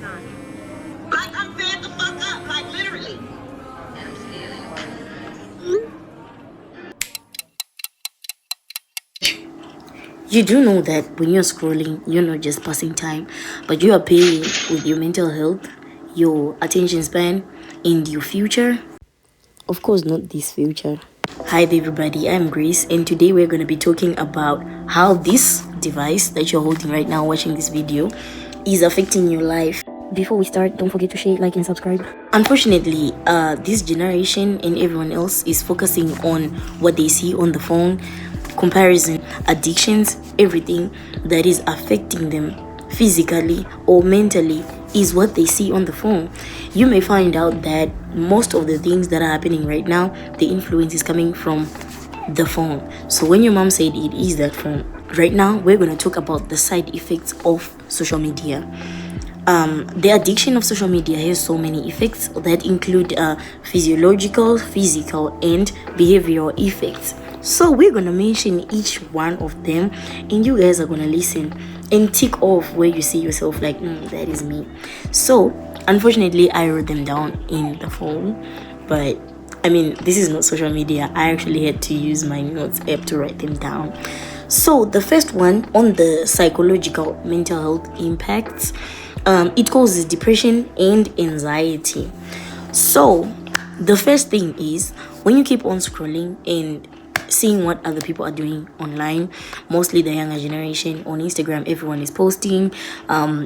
Like I'm fed the fuck up, like literally. You do know that when you're scrolling, you're not just passing time, but you are paying with your mental health, your attention span, and your future. Of course, not this future. Hi there, everybody. I'm Grace, and today we're going to be talking about how this device that you're holding right now, watching this video, is affecting your life. Before we start, don't forget to share, like, and subscribe. Unfortunately, this generation and everyone else is focusing on what they see on the phone, comparison, addictions, everything that is affecting them physically or mentally is what they see on the phone. You may find out that most of the things that are happening right now, the influence is coming from the phone. So when your mom said it is that phone, right now we're going to talk about the side effects of social media. The addiction of social media has so many effects that include physiological, physical, and behavioral effects. So we're gonna mention each one of them, and you guys are gonna listen and tick off where you see yourself like, that is me. So unfortunately, I wrote them down in the phone, but I mean, this is not social media. I actually had to use my notes app to write them down. So the first one on the psychological mental health impacts, it causes depression and anxiety. So the first thing is when you keep on scrolling and seeing what other people are doing online, mostly the younger generation on Instagram, everyone is posting.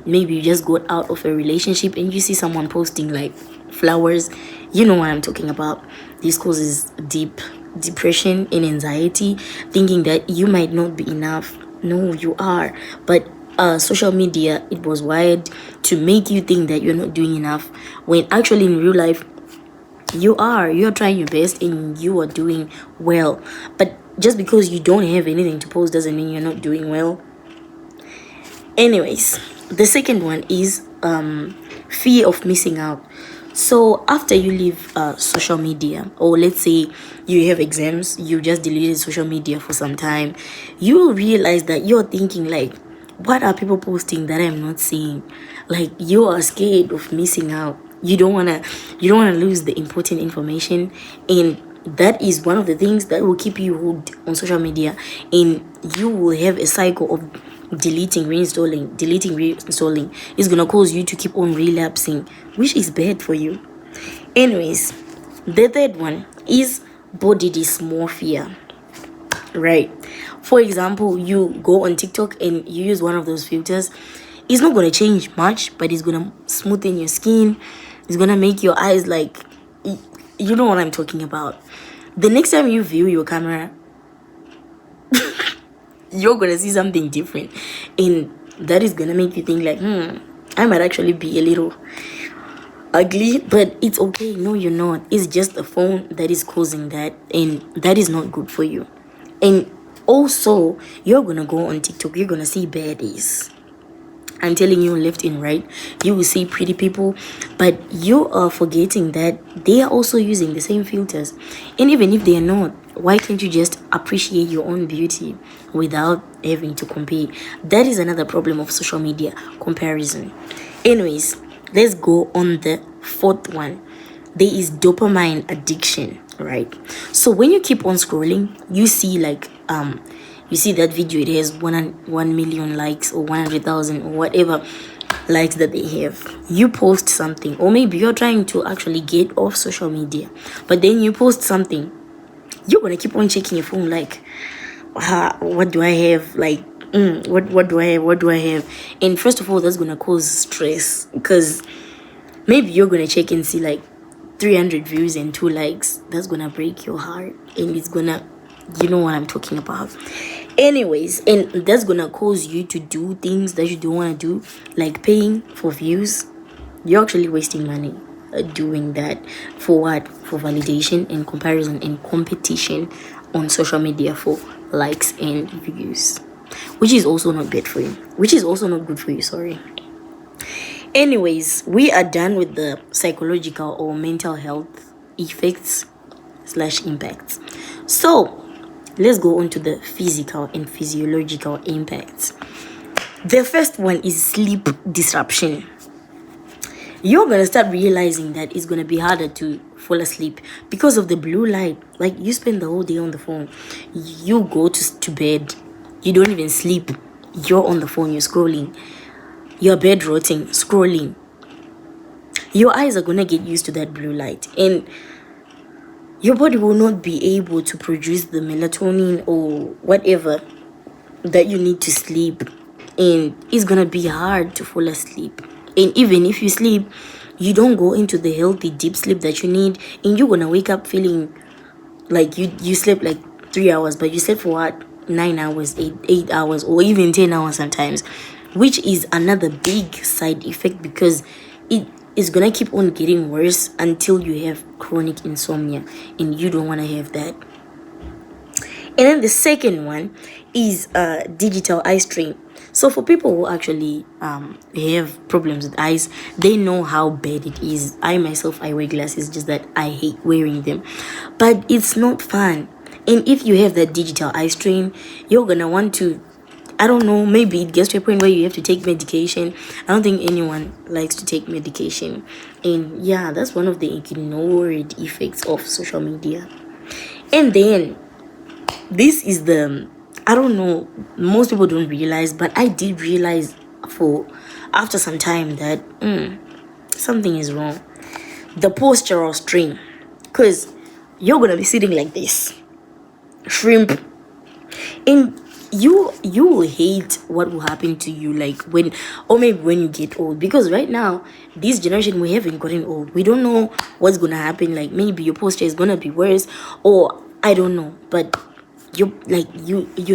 Maybe you just got out of a relationship and you see someone posting like flowers. You know what I'm talking about. This causes deep depression and anxiety, thinking that you might not be enough. No, you are. But social media, it was wired to make you think that you're not doing enough, when actually in real life you're trying your best and you are doing well. But just because you don't have anything to post doesn't mean you're not doing well. Anyways, the second one is fear of missing out. So after you leave social media, or let's say you have exams, you just deleted social media for some time, you will realize that you're thinking like, what are people posting that I'm not seeing? Like, you are scared of missing out. You don't wanna lose the important information, and that is one of the things that will keep you hooked on social media, and you will have a cycle of deleting, reinstalling. It's gonna cause you to keep on relapsing, which is bad for you. Anyways, the third one is body dysmorphia. Right. For example, you go on TikTok and you use one of those filters. It's not gonna change much, but it's gonna smoothen your skin. It's gonna make your eyes like, you know what I'm talking about. The next time you view your camera, you're gonna see something different, and that is gonna make you think like, I might actually be a little ugly, but it's okay. No, you're not. It's just the phone that is causing that, and that is not good for you. And also, you're gonna go on TikTok, you're gonna see baddies. I'm telling you, left and right, you will see pretty people, but you are forgetting that they are also using the same filters. And even if they are not, why can't you just appreciate your own beauty without having to compare? That is another problem of social media, comparison. Anyways, let's go on the fourth one. There is dopamine addiction, right? So when you keep on scrolling, you see like you see that video, it has 1 million likes or 100,000 or whatever likes that they have. You post something, or maybe you're trying to actually get off social media, but then you post something, you're gonna keep on checking your phone like, what do I have? Like, what do I have? And first of all, that's gonna cause stress, because maybe you're gonna check and see like 300 views and 2 likes. That's gonna break your heart, and it's gonna, you know what I'm talking about. Anyways, and that's gonna cause you to do things that you don't want to do, like paying for views. You're actually wasting money doing that. For what? For validation and comparison and competition on social media for likes and views, which is also not good for you, sorry. Anyways, we are done with the psychological or mental health effects / impacts. So let's go on to the physical and physiological impacts. The first one is sleep disruption. you're gonna start realizing that it's gonna be harder to fall asleep because of the blue light. Like, you spend the whole day on the phone, you go to bed, you don't even sleep, you're on the phone, you're scrolling, your bed rotting, scrolling. Your eyes are gonna get used to that blue light, and your body will not be able to produce the melatonin or whatever that you need to sleep, and it's gonna be hard to fall asleep. And even if you sleep, you don't go into the healthy deep sleep that you need, and you're gonna wake up feeling like you slept like 3 hours, but you slept for what, 9 hours, 8 hours, or even 10 hours sometimes, which is another big side effect, because it is gonna keep on getting worse until you have chronic insomnia, and you don't want to have that. And then the second one is digital eye strain. So for people who actually have problems with eyes, they know how bad it is. I myself, I wear glasses, just that I hate wearing them. But it's not fun. And if you have that digital eye strain, you're gonna want to, I don't know, maybe it gets to a point where you have to take medication. I don't think anyone likes to take medication. And yeah, that's one of the ignored effects of social media. And then this is the, I don't know, most people don't realize, but I did realize after some time that something is wrong. The postural strain, because you're gonna be sitting like this, shrimp, and you will hate what will happen to you, like when, or maybe when you get old, because right now this generation, we haven't gotten old, we don't know what's gonna happen. Like, maybe your posture is gonna be worse, or I don't know, but you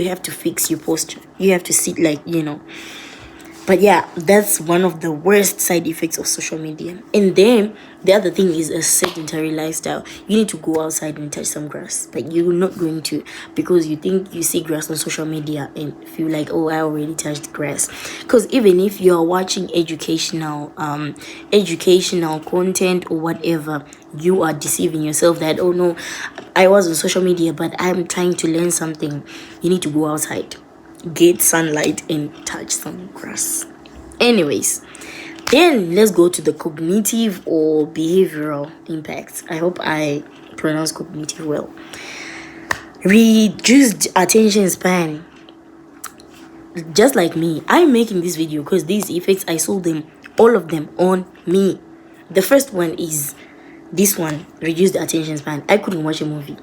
have to fix your posture, you have to sit, like, but yeah, that's one of the worst side effects of social media. And then the other thing is a sedentary lifestyle. You need to go outside and touch some grass, but you're not going to, because you think you see grass on social media and feel like, oh, I already touched grass. Because even if you're watching educational content or whatever, you are deceiving yourself that, oh no, I was on social media, but I'm trying to learn something. You need to go outside, get sunlight, and touch some grass. Anyways, then let's go to the cognitive or behavioral impacts. I hope I pronounce cognitive well. Reduced attention span. Just like me, I'm making this video because these effects, I saw them, all of them, on me. The first one is this one, reduced attention span. I couldn't watch a movie.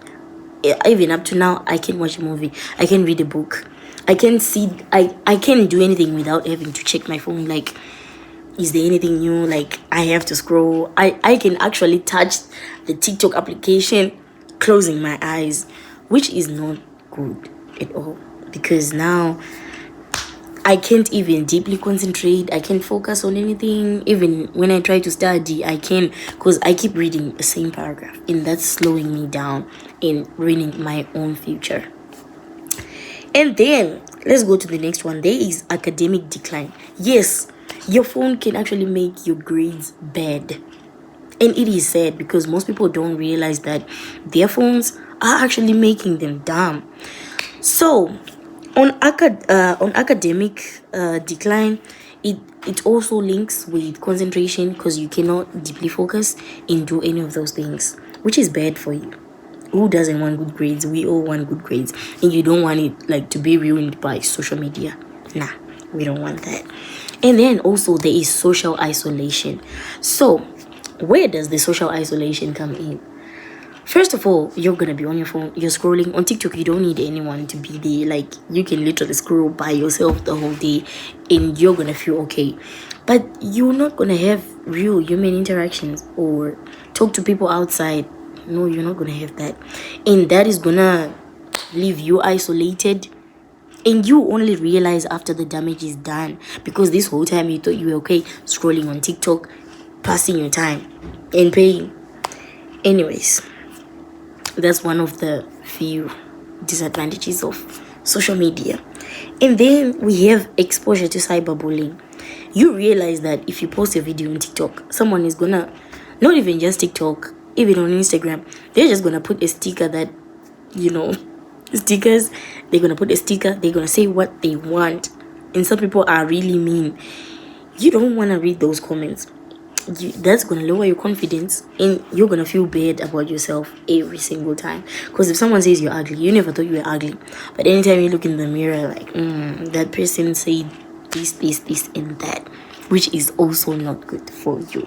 Even up to now, I can watch a movie, I can read a book, I can see, I can't do anything without having to check my phone. Like, is there anything new? Like, I have to scroll. I can actually touch the TikTok application closing my eyes, which is not good at all, because now I can't even deeply concentrate. I can't focus on anything. Even when I try to study, I can't, because I keep reading the same paragraph, and that's slowing me down and ruining my own future. And then let's go to the next one. There is academic decline. Yes, your phone can actually make your grades bad. And it is sad, because most people don't realize that their phones are actually making them dumb. So on academic decline, it also links with concentration, because you cannot deeply focus and do any of those things, which is bad for you. Who doesn't want good grades? We all want good grades, and you don't want it like to be ruined by social media. Nah, we don't want that. And then also there is social isolation. So where does the social isolation come in? First of all, you're gonna be on your phone, you're scrolling on TikTok. You don't need anyone to be there. Like, you can literally scroll by yourself the whole day, and you're gonna feel okay. But you're not gonna have real human interactions or talk to people outside. No, you're not gonna have that, and that is gonna leave you isolated, and you only realize after the damage is done, because this whole time you thought you were okay scrolling on TikTok, passing your time and paying. Anyways, that's one of the few disadvantages of social media. And then we have exposure to cyberbullying. You realize that if you post a video on TikTok, someone is gonna, not even just TikTok, even on Instagram, they're just gonna put a sticker that, stickers, they're gonna put a sticker, they're gonna say what they want. And some people are really mean. You don't want to read those comments. that's gonna lower your confidence, and you're gonna feel bad about yourself every single time. Because if someone says you're ugly, you never thought you were ugly, but anytime you look in the mirror, like, that person said this, and that, which is also not good for you.